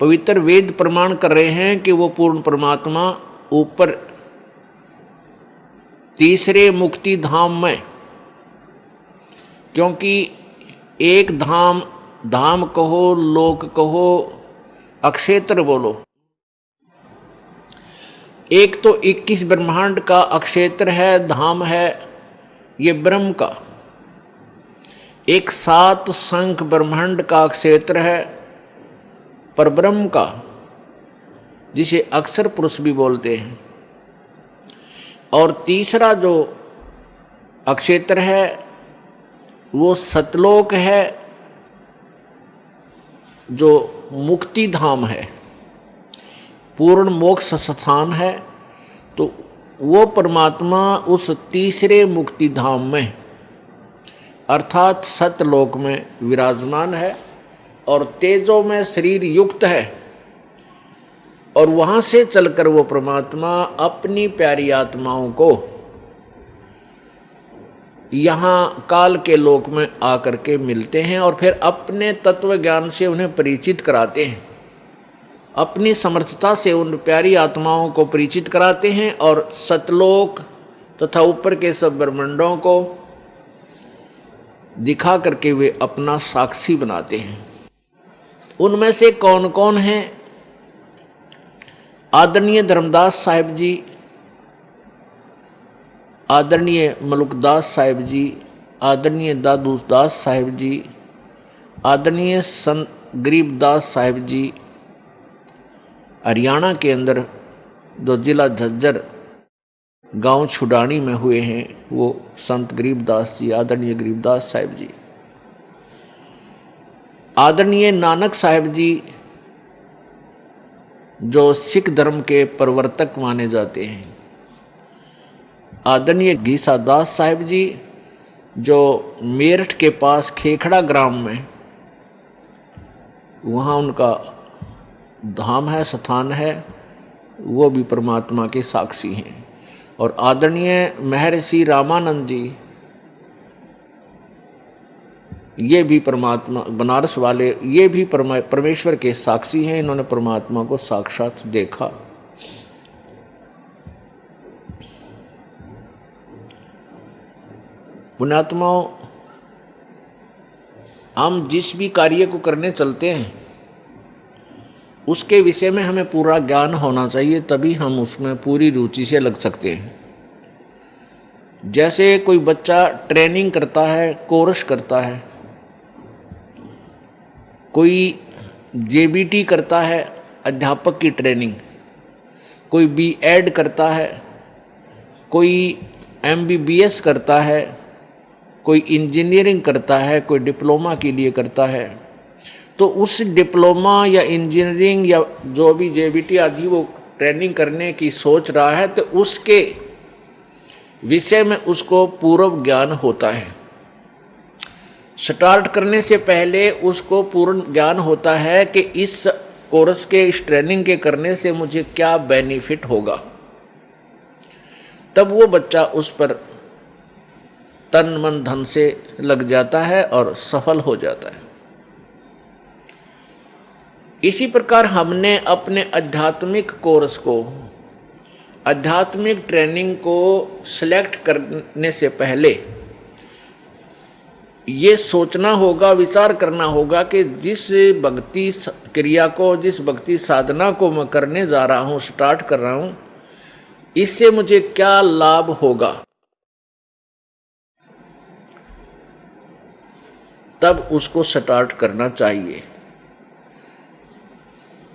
पवित्र वेद प्रमाण कर रहे हैं कि वो पूर्ण परमात्मा ऊपर तीसरे मुक्ति धाम में, क्योंकि एक धाम, धाम कहो, लोक कहो, अक्षेत्र बोलो, एक तो 21 ब्रह्मांड का अक्षेत्र है, धाम है ये ब्रह्म का। एक 7 शंख ब्रह्मांड का क्षेत्र है परब्रह्म का, जिसे अक्षर पुरुष भी बोलते हैं। और तीसरा जो अक्षेत्र है वो सतलोक है, जो मुक्ति धाम है, पूर्ण मोक्ष स्थान है। तो वो परमात्मा उस तीसरे मुक्ति धाम में अर्थात सतलोक में विराजमान है और तेजो में शरीर युक्त है। और वहाँ से चलकर वो परमात्मा अपनी प्यारी आत्माओं को यहाँ काल के लोक में आकर के मिलते हैं और फिर अपने तत्व ज्ञान से उन्हें परिचित कराते हैं, अपनी समर्थता से उन प्यारी आत्माओं को परिचित कराते हैं और सतलोक तथा ऊपर के सब ब्रह्मांडों को दिखा करके वे अपना साक्षी बनाते हैं। उनमें से कौन कौन हैं? आदरणीय धर्मदास साहिब जी, आदरणीय मलुकदास साहिब जी, आदरणीय दादू दास साहिब जी, आदरणीय संत गरीबदास साहिब जी, हरियाणा के अंदर जो जिला झज्जर गांव छुडानी में हुए हैं वो संत गरीबदास जी, आदरणीय गरीबदास साहिब जी, आदरणीय नानक साहिब जी जो सिख धर्म के प्रवर्तक माने जाते हैं, आदरणीय गीसा दास साहिब जी जो मेरठ के पास खेखड़ा ग्राम में वहाँ उनका धाम है, स्थान है, वो भी परमात्मा के साक्षी हैं। और आदरणीय महर्षि रामानंद जी, ये भी परमात्मा बनारस वाले, ये भी परमेश्वर के साक्षी हैं। इन्होंने परमात्मा को साक्षात देखा। पुण्यात्माओं, हम जिस भी कार्य को करने चलते हैं उसके विषय में हमें पूरा ज्ञान होना चाहिए, तभी हम उसमें पूरी रुचि से लग सकते हैं। जैसे कोई बच्चा ट्रेनिंग करता है, कोर्स करता है, कोई जेबीटी करता है अध्यापक की ट्रेनिंग, कोई बीएड करता है, कोई एमबीबीएस करता है, कोई इंजीनियरिंग करता है, कोई डिप्लोमा के लिए करता है। तो उस डिप्लोमा या इंजीनियरिंग या जो भी जेबीटी आदि वो ट्रेनिंग करने की सोच रहा है, तो उसके विषय में उसको पूर्व ज्ञान होता है। स्टार्ट करने से पहले उसको पूर्ण ज्ञान होता है कि इस कोर्स के, इस ट्रेनिंग के करने से मुझे क्या बेनिफिट होगा। तब वो बच्चा उस पर तन मन धन से लग जाता है और सफल हो जाता है। इसी प्रकार हमने अपने आध्यात्मिक कोर्स को, आध्यात्मिक ट्रेनिंग को सिलेक्ट करने से पहले ये सोचना होगा, विचार करना होगा कि जिस भक्ति क्रिया को, जिस भक्ति साधना को मैं करने जा रहा हूँ, स्टार्ट कर रहा हूँ, इससे मुझे क्या लाभ होगा। तब उसको स्टार्ट करना चाहिए।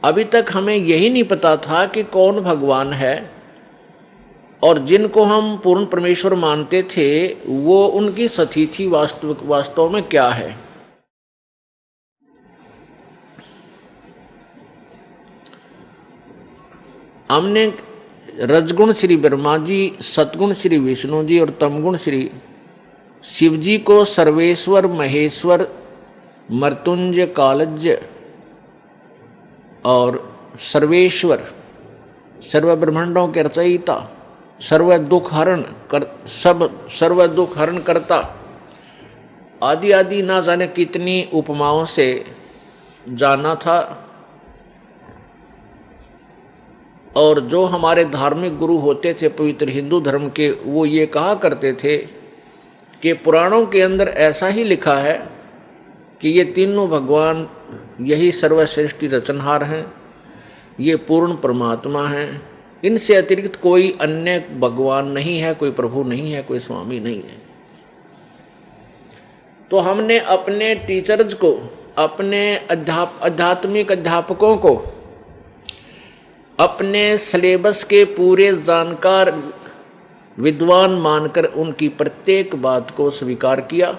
अभी तक हमें यही नहीं पता था कि कौन भगवान है और जिनको हम पूर्ण परमेश्वर मानते थे वो उनकी स्थिति वास्तव में क्या है। हमने रजगुण श्री ब्रह्मा जी, सतगुण श्री विष्णु जी और तमगुण श्री शिव जी को सर्वेश्वर, महेश्वर, मृत्युंजय, कालज्ञ और सर्वेश्वर, सर्व ब्रह्मांडों के रचयिता, सर्व दुख हरण करता आदि आदि ना जाने कितनी उपमाओं से जाना था। और जो हमारे धार्मिक गुरु होते थे पवित्र हिंदू धर्म के, वो ये कहा करते थे कि पुराणों के अंदर ऐसा ही लिखा है कि ये तीनों भगवान यही सर्वश्रेष्ठ रचनहार हैं, ये पूर्ण परमात्मा हैं, इनसे अतिरिक्त कोई अन्य भगवान नहीं है, कोई प्रभु नहीं है, कोई स्वामी नहीं है। तो हमने अपने टीचर्स को, अपने आध्यात्मिक अध्यापकों को अपने सिलेबस के पूरे जानकार विद्वान मानकर उनकी प्रत्येक बात को स्वीकार किया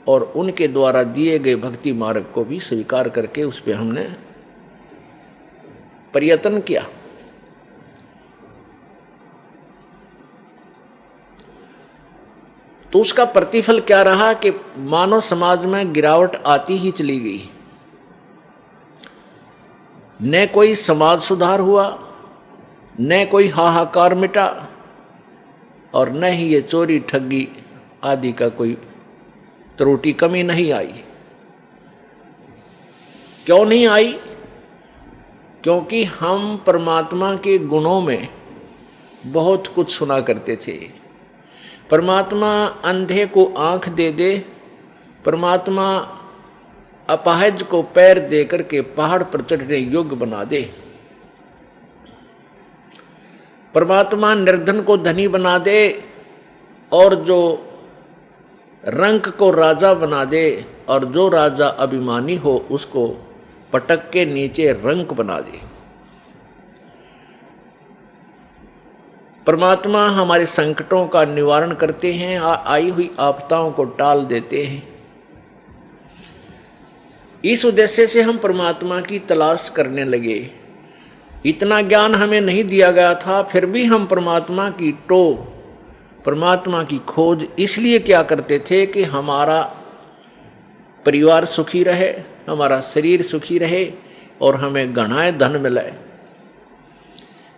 और उनके द्वारा दिए गए भक्ति मार्ग को भी स्वीकार करके उस पर हमने प्रयत्न किया। तो उसका प्रतिफल क्या रहा कि मानव समाज में गिरावट आती ही चली गई। न कोई समाज सुधार हुआ, न कोई हाहाकार मिटा, और न ही ये चोरी ठगी आदि का कोई त्रुटि कमी नहीं आई। क्यों नहीं आई? क्योंकि हम परमात्मा के गुणों में बहुत कुछ सुना करते थे। परमात्मा अंधे को आंख दे दे, परमात्मा अपाहिज को पैर दे करके पहाड़ पर चढ़ने योग्य बना दे, परमात्मा निर्धन को धनी बना दे और जो रंक को राजा बना दे, और जो राजा अभिमानी हो उसको पटक के नीचे रंक बना दे। परमात्मा हमारे संकटों का निवारण करते हैं, आई हुई आपदाओं को टाल देते हैं। इस उद्देश्य से हम परमात्मा की तलाश करने लगे। इतना ज्ञान हमें नहीं दिया गया था, फिर भी हम परमात्मा की परमात्मा की खोज इसलिए क्या करते थे कि हमारा परिवार सुखी रहे, हमारा शरीर सुखी रहे और हमें घनाए धन मिले।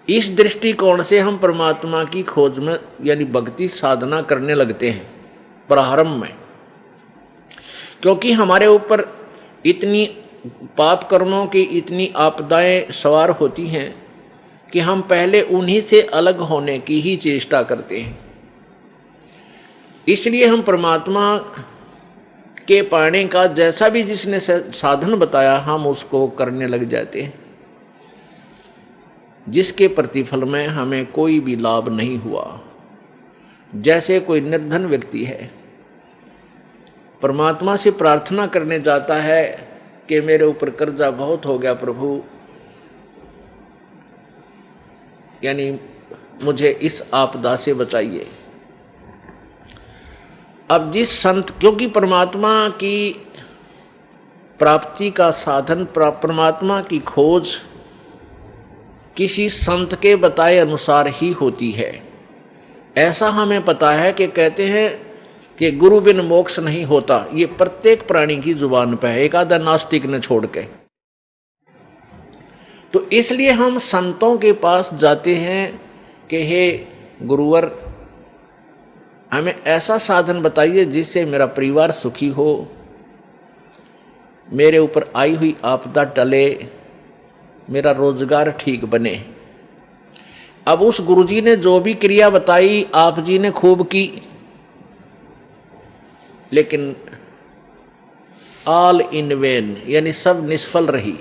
इस दृष्टिकोण से हम परमात्मा की खोज में यानी भक्ति साधना करने लगते हैं प्रारंभ में, क्योंकि हमारे ऊपर इतनी पाप कर्मों की इतनी आपदाएं सवार होती हैं कि हम पहले उन्हीं से अलग होने की ही चेष्टा करते हैं। इसलिए हम परमात्मा के पाने का जैसा भी जिसने साधन बताया हम उसको करने लग जाते हैं, जिसके प्रतिफल में हमें कोई भी लाभ नहीं हुआ। जैसे कोई निर्धन व्यक्ति है, परमात्मा से प्रार्थना करने जाता है कि मेरे ऊपर कर्जा बहुत हो गया प्रभु, यानी मुझे इस आपदा से बचाइए। अब जिस संत, क्योंकि परमात्मा की प्राप्ति का साधन, परमात्मा की खोज किसी संत के बताए अनुसार ही होती है। ऐसा हमें पता है कि कहते हैं कि गुरु बिन मोक्ष नहीं होता, ये प्रत्येक प्राणी की जुबान पे है, एक आधा नास्तिक ने छोड़ के। तो इसलिए हम संतों के पास जाते हैं कि हे गुरुवर, हमें ऐसा साधन बताइए जिससे मेरा परिवार सुखी हो, मेरे ऊपर आई हुई आपदा टले, मेरा रोजगार ठीक बने। अब उस गुरुजी ने जो भी क्रिया बताई आप जी ने खूब की, लेकिन ऑल इन वेन, यानी सब निष्फल रही।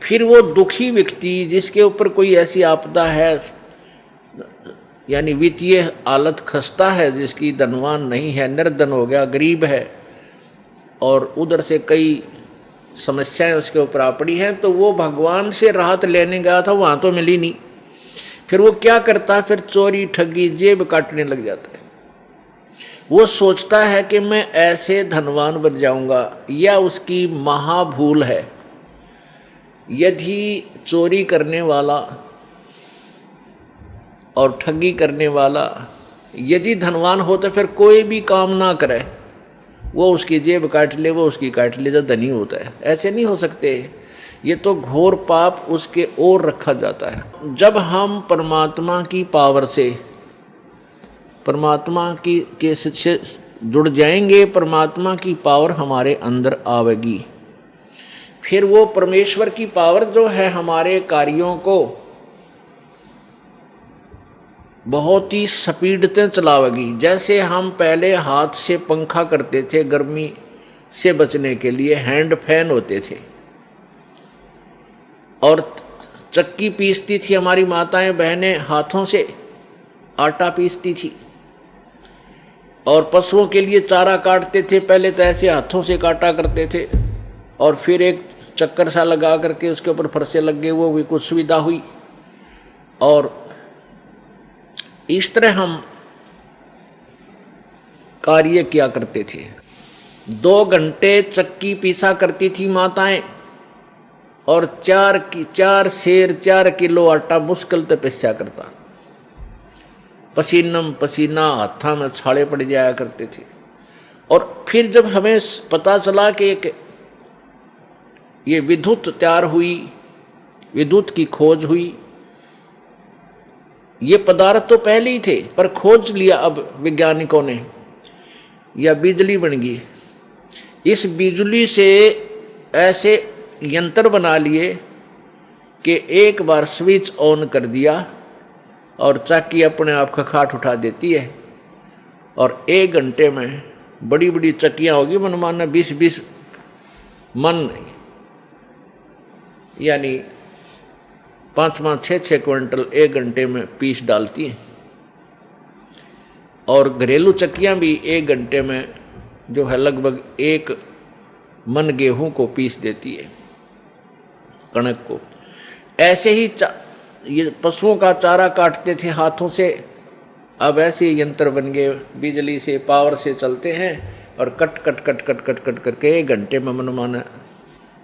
फिर वो दुखी व्यक्ति जिसके ऊपर कोई ऐसी आपदा है, यानी वित्तीय हालत खस्ता है, जिसकी धनवान नहीं है, निर्धन हो गया, गरीब है, और उधर से कई समस्याएं उसके ऊपर आ पड़ी हैं, तो वो भगवान से राहत लेने गया था, वहां तो मिली नहीं। फिर वो क्या करता है, फिर चोरी ठगी जेब काटने लग जाता है। वो सोचता है कि मैं ऐसे धनवान बन जाऊंगा, या उसकी महाभूल है। यदि चोरी करने वाला और ठगी करने वाला यदि धनवान हो तो फिर कोई भी काम ना करे, वो उसकी जेब काट ले, वो उसकी काट ले जो धनी होता है। ऐसे नहीं हो सकते, ये तो घोर पाप उसके ओर रखा जाता है। जब हम परमात्मा की पावर से, परमात्मा की के से जुड़ जाएंगे, परमात्मा की पावर हमारे अंदर आवेगी, फिर वो परमेश्वर की पावर जो है हमारे कार्यों को बहुत ही स्पीड से चलावेगी। जैसे हम पहले हाथ से पंखा करते थे, गर्मी से बचने के लिए हैंड फैन होते थे, और चक्की पीसती थी हमारी माताएं बहनें, हाथों से आटा पीसती थी, और पशुओं के लिए चारा काटते थे, पहले तो ऐसे हाथों से काटा करते थे, और फिर एक चक्कर सा लगा करके उसके ऊपर फरसे लग गए, वो भी कुछ सुविधा हुई। और इस तरह हम कार्य किया करते थे। 2 घंटे चक्की पीसा करती थी माताएं, और 4 सेर 4 किलो आटा मुश्किल से पिसा करता। पसीनम पसीना, हाथा में छाले पड़ जाया करते थे। और फिर जब हमें पता चला कि ये विद्युत तैयार हुई, विद्युत की खोज हुई, ये पदार्थ तो पहले ही थे पर खोज लिया अब वैज्ञानिकों ने, या बिजली बन गई। इस बिजली से ऐसे यंत्र बना लिए कि एक बार स्विच ऑन कर दिया और चक्की अपने आप खखाट उठा देती है, और 1 घंटे में बड़ी बड़ी चक्कियां होगी, मनमाना 20-20 मन, यानी 5-5, 6-6 क्विंटल 1 घंटे में पीस डालती हैं। और घरेलू चक्कियां भी 1 घंटे में जो है लगभग 1 मन गेहूं को पीस देती है, कणक को। ऐसे ही ये पशुओं का चारा काटते थे हाथों से, अब ऐसे यंत्र बन गए, बिजली से, पावर से चलते हैं, और cut cut cut cut cut cut करके 1 घंटे में मनमाना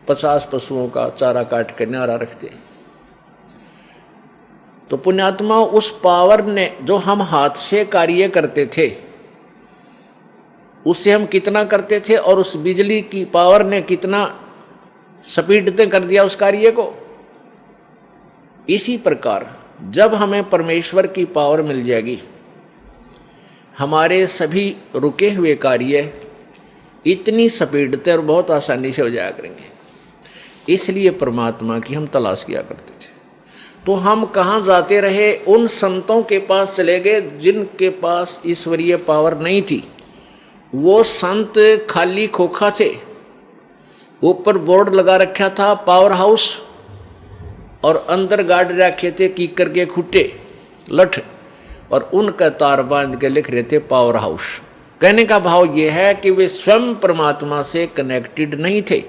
50 पशुओं का चारा काट कर न्यारा रखते। तो पुण्यात्मा, उस पावर ने, जो हम हाथ से कार्य करते थे, उससे हम कितना करते थे, और उस बिजली की पावर ने कितना स्पीड से कर दिया उस कार्य को। इसी प्रकार जब हमें परमेश्वर की पावर मिल जाएगी, हमारे सभी रुके हुए कार्य इतनी स्पीड से और बहुत आसानी से हो जाया करेंगे। इसलिए परमात्मा की हम तलाश किया करते थे। तो हम कहाँ जाते रहे? उन संतों के पास चले गए जिनके पास ईश्वरीय पावर नहीं थी। वो संत खाली खोखा थे, ऊपर बोर्ड लगा रखा था पावर हाउस, और अंदर गाड़ रखे थे कीकर के खुट्टे लठ, और उनका तार बांध के लिख रहे थे पावर हाउस। कहने का भाव ये है कि वे स्वयं परमात्मा से कनेक्टेड नहीं थे,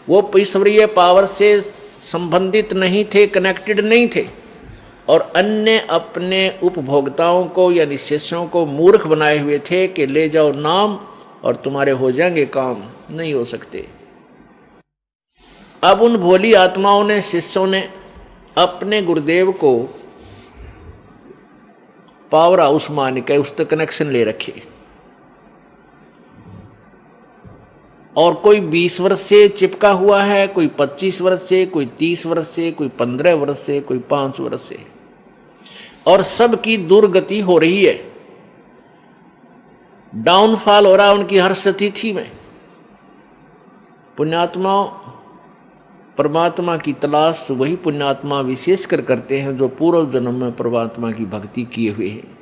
वो ईश्वरीय पावर से संबंधित नहीं थे, कनेक्टेड नहीं थे, और अन्य अपने उपभोक्ताओं को यानी शिष्यों को मूर्ख बनाए हुए थे कि ले जाओ नाम और तुम्हारे हो जाएंगे काम। नहीं हो सकते। अब उन भोली आत्माओं ने, शिष्यों ने अपने गुरुदेव को पावर हाउस मान के उस तक कनेक्शन ले रखे, और कोई 20 वर्ष से चिपका हुआ है, कोई 25 वर्ष से, कोई 30 वर्ष से, कोई 15 वर्ष से, कोई 5 वर्ष से, और सबकी दुर्गति हो रही है, डाउनफॉल हो रहा है उनकी हर स्थिति में। पुण्यात्मा, परमात्मा की तलाश वही पुण्यात्मा विशेषकर करते हैं जो पूर्व जन्म में परमात्मा की भक्ति किए हुए हैं।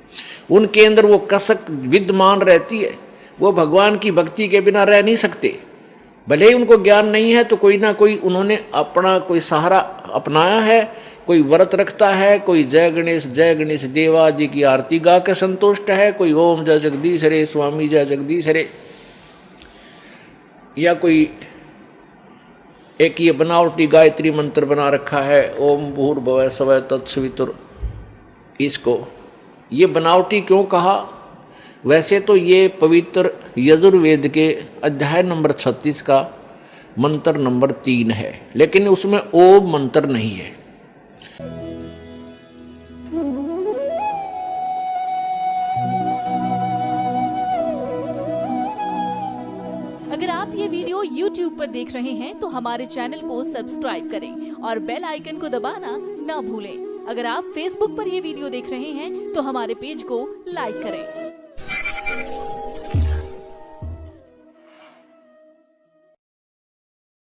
उनके अंदर वो कसक विद्यमान रहती है, वो भगवान की भक्ति के बिना रह नहीं सकते। भले ही उनको ज्ञान नहीं है तो कोई ना कोई उन्होंने अपना कोई सहारा अपनाया है, कोई व्रत रखता है, कोई जय गणेश देवा जी की आरती गा के संतुष्ट है, कोई ओम जय जगदीश हरे स्वामी जय जगदीश हरे, या कोई एक ये बनावटी गायत्री मंत्र बना रखा है ओम भूर्भुवः स्वः तत्सवितुर। इसको ये बनावटी क्यों कहा? वैसे तो ये पवित्र यजुर्वेद के अध्याय नंबर 36 का मंत्र नंबर 3 है, लेकिन उसमें ओम मंत्र नहीं है। अगर आप ये वीडियो YouTube पर देख रहे हैं तो हमारे चैनल को सब्सक्राइब करें और बेल आइकन को दबाना ना भूलें। अगर आप Facebook पर ये वीडियो देख रहे हैं तो हमारे पेज को लाइक करें।